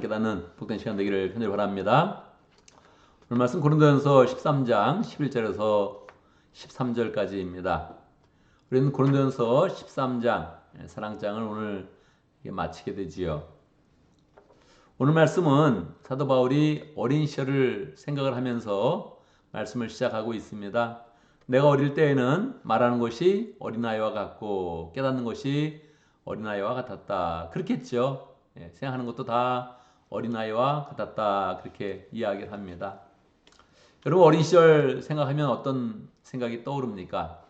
깨닫는 복된 시간 되기를 간절히 바랍니다. 오늘 말씀 고린도전서 13장 11절에서 13절까지입니다. 우리는 고린도전서 13장 사랑장을 오늘 마치게 되지요. 오늘 말씀은 사도 바울이 어린 시절을 생각을 하면서 말씀을 시작하고 있습니다. 내가 어릴 때에는 말하는 것이 어린아이와 같고 깨닫는 것이 어린아이와 같았다. 그렇겠죠. 생각하는 것도 다 어린아이와 같았다. 그렇게 이야기를 합니다. 여러분 어린 시절 생각하면 어떤 생각이 떠오릅니까?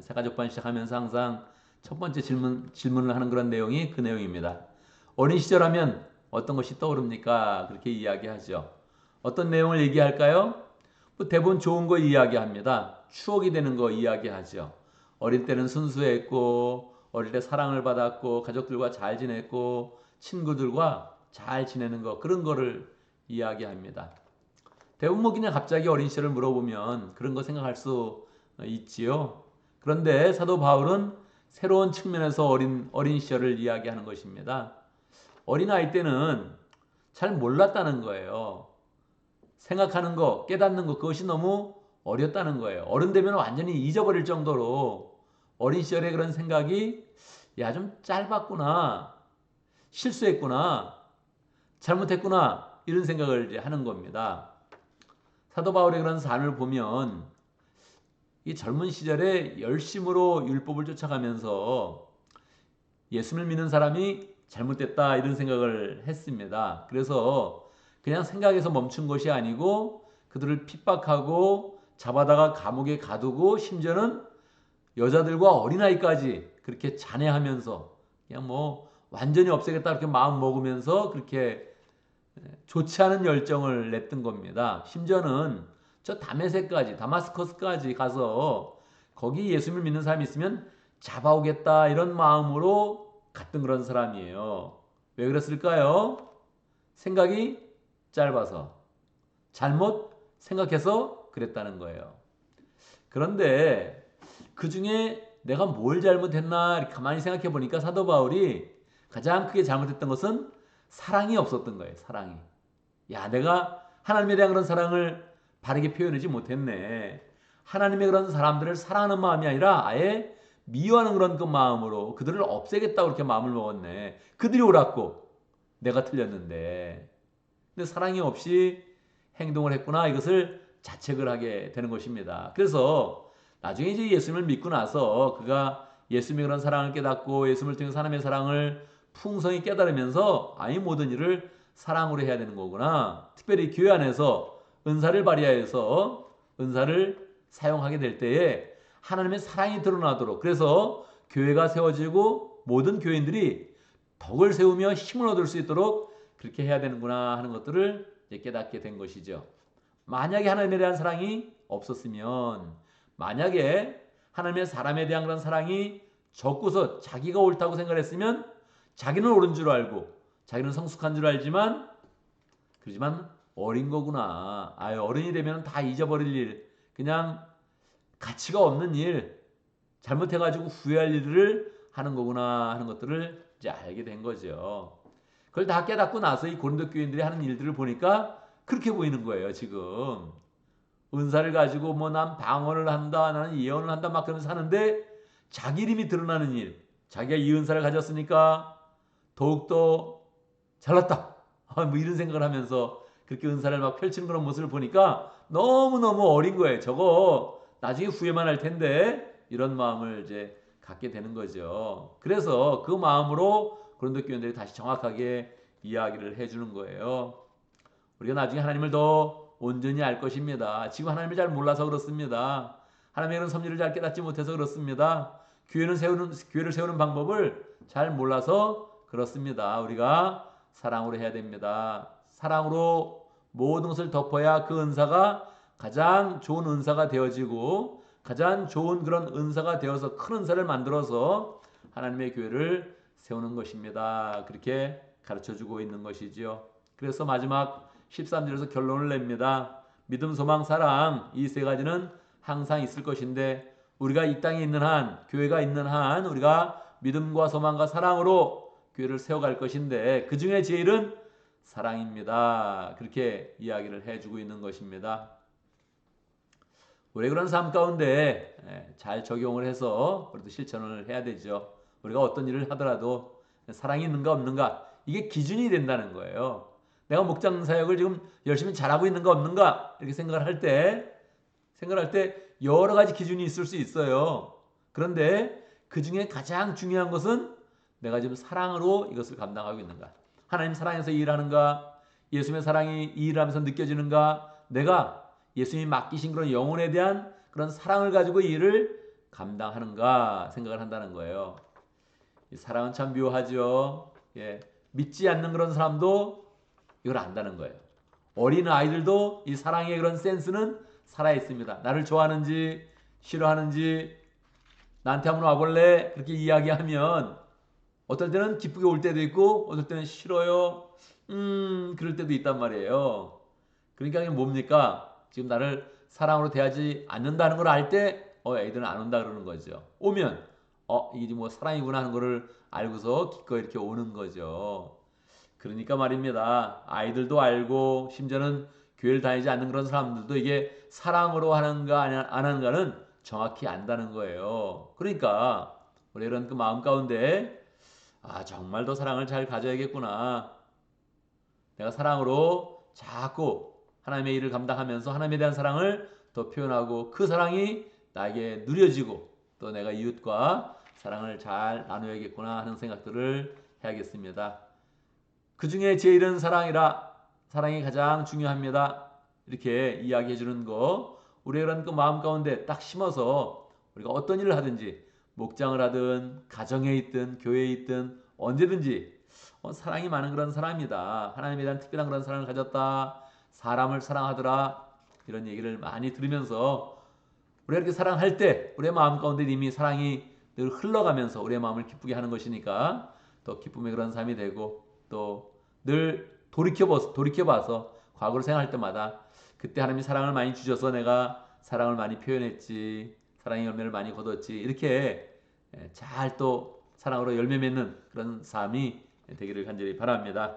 세가족반 시작하면서 항상 첫 번째 질문을 하는 그런 내용이 그 내용입니다. 어린 시절 하면 어떤 것이 떠오릅니까? 그렇게 이야기하죠. 어떤 내용을 얘기할까요? 대부분 좋은 거 이야기합니다. 추억이 되는 거 이야기하죠. 어릴 때는 순수했고 어릴 때 사랑을 받았고 가족들과 잘 지냈고 친구들과 잘 지내는 거 그런 거를 이야기합니다. 대부분 그냥 갑자기 어린 시절을 물어보면 그런 거 생각할 수 있지요. 그런데 사도 바울은 새로운 측면에서 어린 시절을 이야기하는 것입니다. 어린아이 때는 잘 몰랐다는 거예요. 생각하는 거, 깨닫는 거 그것이 너무 어렸다는 거예요. 어른 되면 완전히 잊어버릴 정도로 어린 시절의 그런 생각이 좀 짧았구나, 실수했구나, 잘못했구나 이런 생각을 이제 하는 겁니다. 사도 바울의 그런 삶을 보면 이 젊은 시절에 열심으로 율법을 쫓아가면서 예수를 믿는 사람이 잘못됐다 이런 생각을 했습니다. 그래서 그냥 생각에서 멈춘 것이 아니고 그들을 핍박하고 잡아다가 감옥에 가두고 심지어는 여자들과 어린아이까지 그렇게 잔해하면서 그냥 완전히 없애겠다 이렇게 마음 먹으면서 그렇게 좋지 않은 열정을 냈던 겁니다. 심지어는 저 다마스커스까지 가서 거기 예수님을 믿는 사람이 있으면 잡아오겠다 이런 마음으로 갔던 그런 사람이에요. 왜 그랬을까요? 생각이 짧아서 잘못 생각해서 그랬다는 거예요. 그런데 그 중에 내가 뭘 잘못했나 이렇게 가만히 생각해 보니까 사도 바울이 가장 크게 잘못했던 것은 사랑이 없었던 거예요. 사랑이. 내가 하나님에 대한 그런 사랑을 바르게 표현하지 못했네. 하나님의 그런 사람들을 사랑하는 마음이 아니라 아예 미워하는 그런 그 마음으로 그들을 없애겠다고 그렇게 마음을 먹었네. 그들이 옳았고 내가 틀렸는데. 근데 사랑이 없이 행동을 했구나. 이것을 자책을 하게 되는 것입니다. 그래서 나중에 이제 예수님을 믿고 나서 그가 예수님의 그런 사랑을 깨닫고 예수님을 통해 하나님의 사랑을 풍성히 깨달으면서 이 모든 일을 사랑으로 해야 되는 거구나. 특별히 교회 안에서 은사를 발휘하여서 은사를 사용하게 될 때에 하나님의 사랑이 드러나도록 그래서 교회가 세워지고 모든 교인들이 덕을 세우며 힘을 얻을 수 있도록 그렇게 해야 되는구나 하는 것들을 이제 깨닫게 된 것이죠. 만약에 하나님에 대한 사랑이 없었으면 만약에 하나님의 사람에 대한 그런 사랑이 적고서 자기가 옳다고 생각했으면 자기는 옳은 줄 알고 자기는 성숙한 줄 알지만 그렇지만 어린 거구나. 어른이 되면 다 잊어버릴 일, 그냥 가치가 없는 일, 잘못해가지고 후회할 일을 하는 거구나 하는 것들을 이제 알게 된 거죠. 그걸 다 깨닫고 나서 이 고린도 교인들이 하는 일들을 보니까 그렇게 보이는 거예요. 지금 은사를 가지고 난 방언을 한다, 나는 예언을 한다 막 그러면서 하는데 자기 이름이 드러나는 일, 자기가 이 은사를 가졌으니까 더욱더 잘났다. 이런 생각을 하면서 그렇게 은사를 막 펼치는 그런 모습을 보니까 너무너무 어린 거예요. 저거 나중에 후회만 할 텐데 이런 마음을 이제 갖게 되는 거죠. 그래서 그 마음으로 고린도 교인들이 다시 정확하게 이야기를 해주는 거예요. 우리가 나중에 하나님을 더 온전히 알 것입니다. 지금 하나님을 잘 몰라서 그렇습니다. 하나님의 그런 섭리를 잘 깨닫지 못해서 그렇습니다. 교회를 세우는 방법을 잘 몰라서 그렇습니다. 우리가 사랑으로 해야 됩니다. 사랑으로 모든 것을 덮어야 그 은사가 가장 좋은 은사가 되어지고 가장 좋은 그런 은사가 되어서 큰 은사를 만들어서 하나님의 교회를 세우는 것입니다. 그렇게 가르쳐주고 있는 것이지요. 그래서 마지막 13절에서 결론을 냅니다. 믿음, 소망, 사랑 이 세 가지는 항상 있을 것인데 우리가 이 땅에 있는 한, 교회가 있는 한 우리가 믿음과 소망과 사랑으로 교회를 세워갈 것인데 그 중에 제일은 사랑입니다. 그렇게 이야기를 해주고 있는 것입니다. 우리 그런 삶 가운데 잘 적용을 해서 그래도 실천을 해야 되죠. 우리가 어떤 일을 하더라도 사랑이 있는가 없는가 이게 기준이 된다는 거예요. 내가 목장 사역을 지금 열심히 잘하고 있는가 없는가 이렇게 생각할 때 여러 가지 기준이 있을 수 있어요. 그런데 그 중에 가장 중요한 것은 내가 지금 사랑으로 이것을 감당하고 있는가, 하나님 사랑에서 일하는가, 예수님의 사랑이 이 일하면서 느껴지는가, 내가 예수님이 맡기신 그런 영혼에 대한 그런 사랑을 가지고 이 일을 감당하는가 생각을 한다는 거예요. 이 사랑은 참 묘하죠. 예, 믿지 않는 그런 사람도 이걸 안다는 거예요. 어린 아이들도 이 사랑의 그런 센스는 살아 있습니다. 나를 좋아하는지 싫어하는지, 나한테 한번 와볼래? 그렇게 이야기하면 어떨 때는 기쁘게 올 때도 있고 어떨 때는 싫어요. 그럴 때도 있단 말이에요. 그러니까 이게 뭡니까? 지금 나를 사랑으로 대하지 않는다는 걸 알 때 애들은 안 온다 그러는 거죠. 오면 이게 뭐 사랑이구나 하는 거를 알고서 기꺼이 이렇게 오는 거죠. 그러니까 말입니다. 아이들도 알고 심지어는 교회를 다니지 않는 그런 사람들도 이게 사랑으로 하는가 안 하는가는 정확히 안다는 거예요. 그러니까 우리 이런 그 마음 가운데 정말 더 사랑을 잘 가져야겠구나. 내가 사랑으로 자꾸 하나님의 일을 감당하면서 하나님에 대한 사랑을 더 표현하고 그 사랑이 나에게 누려지고 또 내가 이웃과 사랑을 잘 나누어야겠구나 하는 생각들을 해야겠습니다. 그 중에 제일은 사랑이라, 사랑이 가장 중요합니다. 이렇게 이야기해 주는 거 우리의 그런 그 마음 가운데 딱 심어서 우리가 어떤 일을 하든지 목장을 하든 가정에 있든 교회에 있든 언제든지 사랑이 많은 그런 사람이다. 하나님에 대한 특별한 그런 사랑을 가졌다. 사람을 사랑하더라. 이런 얘기를 많이 들으면서 우리가 이렇게 사랑할 때 우리의 마음 가운데 이미 사랑이 늘 흘러가면서 우리의 마음을 기쁘게 하는 것이니까 더 기쁨의 그런 삶이 되고 또 늘 돌이켜봐서 과거를 생각할 때마다 그때 하나님이 사랑을 많이 주셔서 내가 사랑을 많이 표현했지, 사랑의 열매를 많이 거뒀지, 이렇게 잘 또 사랑으로 열매 맺는 그런 삶이 되기를 간절히 바랍니다.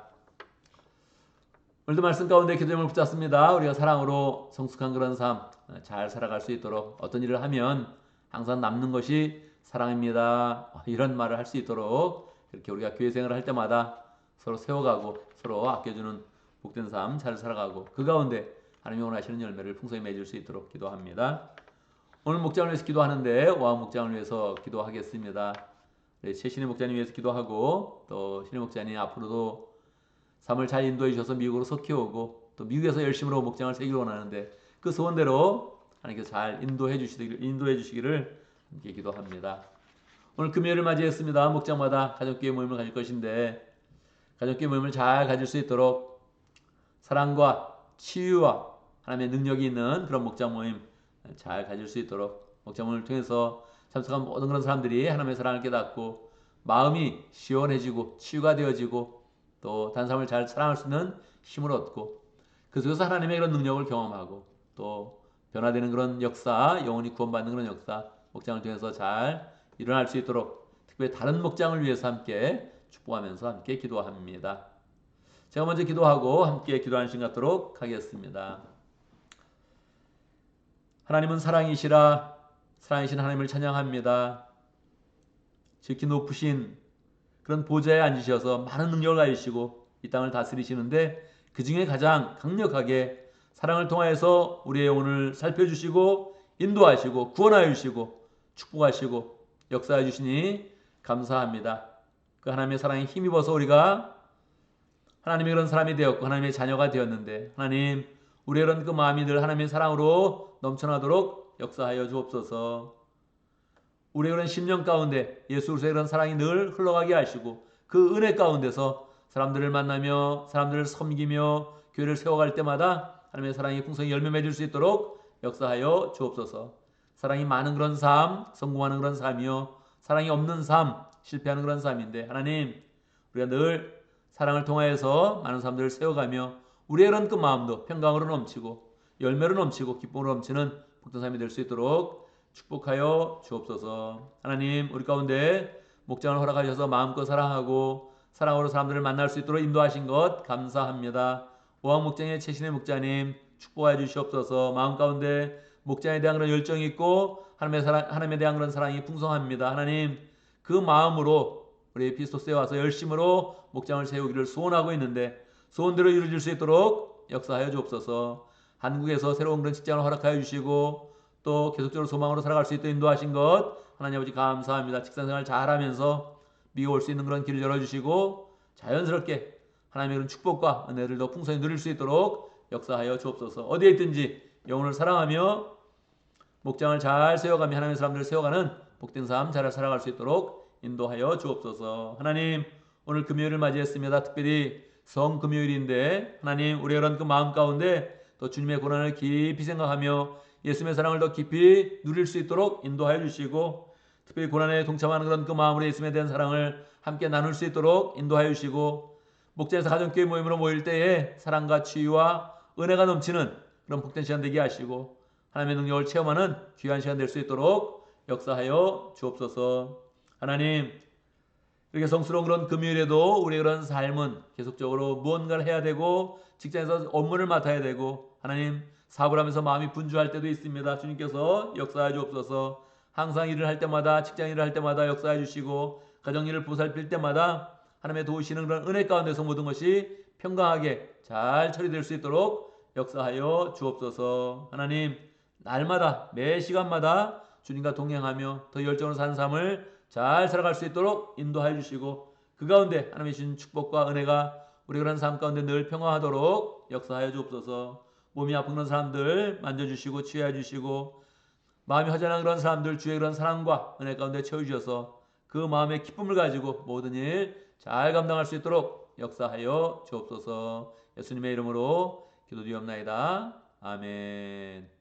오늘도 말씀 가운데 기도 제목을 붙잡습니다. 우리가 사랑으로 성숙한 그런 삶 잘 살아갈 수 있도록 어떤 일을 하면 항상 남는 것이 사랑입니다. 이런 말을 할 수 있도록 이렇게 우리가 교회 생활을 할 때마다 서로 세워가고 서로 아껴주는 복된 삶 잘 살아가고 그 가운데 하나님이 원하시는 열매를 풍성히 맺을 수 있도록 기도합니다. 오늘 목장을 위해서 기도하는데 오한 목장을 위해서 기도하겠습니다. 최신의 목자님 위해서 기도하고 또 신의 목자님 앞으로도 삶을 잘 인도해 주셔서 미국으로 속히 오고 또 미국에서 열심으로 목장을 세기를 원하는데 그 소원대로 하나님께서 잘 인도해 주시기를 함께 기도합니다. 오늘 금요일을 맞이했습니다. 목장마다 가족교회 모임을 가질 것인데 가족교회 모임을 잘 가질 수 있도록 사랑과 치유와 하나님의 능력이 있는 그런 목장 모임 잘 가질 수 있도록 목장 모임을 통해서 참석한 모든 그런 사람들이 하나님의 사랑을 깨닫고 마음이 시원해지고 치유가 되어지고 또 다른 사람을 잘 사랑할 수 있는 힘을 얻고 그 속에서 하나님의 그런 능력을 경험하고 또 변화되는 그런 역사, 영혼이 구원받는 그런 역사 목장을 통해서 잘 일어날 수 있도록 특별히 다른 목장을 위해서 함께 축복하면서 함께 기도합니다. 제가 먼저 기도하고 함께 기도하는 시간 갖도록 하겠습니다. 하나님은 사랑이시라. 사랑이신 하나님을 찬양합니다. 지극히 높으신 그런 보좌에 앉으셔서 많은 능력을 가지시고 이 땅을 다스리시는데 그 중에 가장 강력하게 사랑을 통하여서 우리의 영혼을 살펴주시고 인도하시고 구원하여 주시고 축복하시고 역사해 주시니 감사합니다. 그 하나님의 사랑에 힘입어서 우리가 하나님의 그런 사람이 되었고 하나님의 자녀가 되었는데 하나님 우리의 그런 그 마음이 늘 하나님의 사랑으로 넘쳐나도록 역사하여 주옵소서. 우리의 그런 심령 가운데 예수 그리스도의 그런 사랑이 늘 흘러가게 하시고 그 은혜 가운데서 사람들을 만나며 사람들을 섬기며 교회를 세워갈 때마다 하나님의 사랑이 풍성히 열매 맺을 수 있도록 역사하여 주옵소서. 사랑이 많은 그런 삶, 성공하는 그런 삶이요 사랑이 없는 삶, 실패하는 그런 삶인데 하나님 우리가 늘 사랑을 통하여서 많은 사람들을 세워가며 우리의 그런 그 마음도 평강으로 넘치고 열매로 넘치고 기쁨으로 넘치는 복된 삶이 될 수 있도록 축복하여 주옵소서. 하나님 우리 가운데 목장을 허락하셔서 마음껏 사랑하고 사랑으로 사람들을 만날 수 있도록 인도하신 것 감사합니다. 오학 목장의 최신의 목자님 축복하여 주시옵소서. 마음 가운데 목장에 대한 그런 열정이 있고 하나님에 대한 그런 사랑이 풍성합니다. 하나님 그 마음으로 우리 피스토스에 와서 열심으로 목장을 세우기를 소원하고 있는데 소원대로 이루어질 수 있도록 역사하여 주옵소서. 한국에서 새로운 그런 직장을 허락하여 주시고 또 계속적으로 소망으로 살아갈 수 있도록 인도하신 것 하나님 아버지 감사합니다. 직장생활 잘하면서 미국 올 수 있는 그런 길을 열어주시고 자연스럽게 하나님의 그런 축복과 은혜를 더 풍성히 누릴 수 있도록 역사하여 주옵소서. 어디에 있든지 영혼을 사랑하며 목장을 잘 세워가며 하나님의 사람들을 세워가는 복된 삶 잘 살아갈 수 있도록 인도하여 주옵소서. 하나님 오늘 금요일을 맞이했습니다. 특별히 성금요일인데 하나님 우리의 그런 그 마음 가운데 또 주님의 고난을 깊이 생각하며 예수님의 사랑을 더 깊이 누릴 수 있도록 인도하여 주시고 특별히 고난에 동참하는 그런 그 마음으로 예수님에 대한 사랑을 함께 나눌 수 있도록 인도하여 주시고 목장에서 가정교회 모임으로 모일 때에 사랑과 치유와 은혜가 넘치는 그런 복된 시간 되게 하시고 하나님의 능력을 체험하는 귀한 시간 될 수 있도록 역사하여 주옵소서. 하나님 이렇게 성스러운 그런 금요일에도 우리의 그런 삶은 계속적으로 무언가를 해야 되고 직장에서 업무를 맡아야 되고 하나님 사업을 하면서 마음이 분주할 때도 있습니다. 주님께서 역사해 주옵소서. 항상 일을 할 때마다 직장 일을 할 때마다 역사해 주시고 가정 일을 보살필 때마다 하나님의 도우시는 그런 은혜 가운데서 모든 것이 평강하게 잘 처리될 수 있도록 역사하여 주옵소서. 하나님 날마다 매 시간마다 주님과 동행하며 더 열정으로 사는 삶을 잘 살아갈 수 있도록 인도하여 주시고 그 가운데 하나님의 주신 축복과 은혜가 우리 그런 삶 가운데 늘 평화하도록 역사하여 주옵소서. 몸이 아픈 그런 사람들 만져주시고 치유해 주시고 마음이 허전한 그런 사람들 주의 그런 사랑과 은혜 가운데 채워주셔서 그 마음의 기쁨을 가지고 모든 일 잘 감당할 수 있도록 역사하여 주옵소서. 예수님의 이름으로 기도드리옵나이다. 아멘.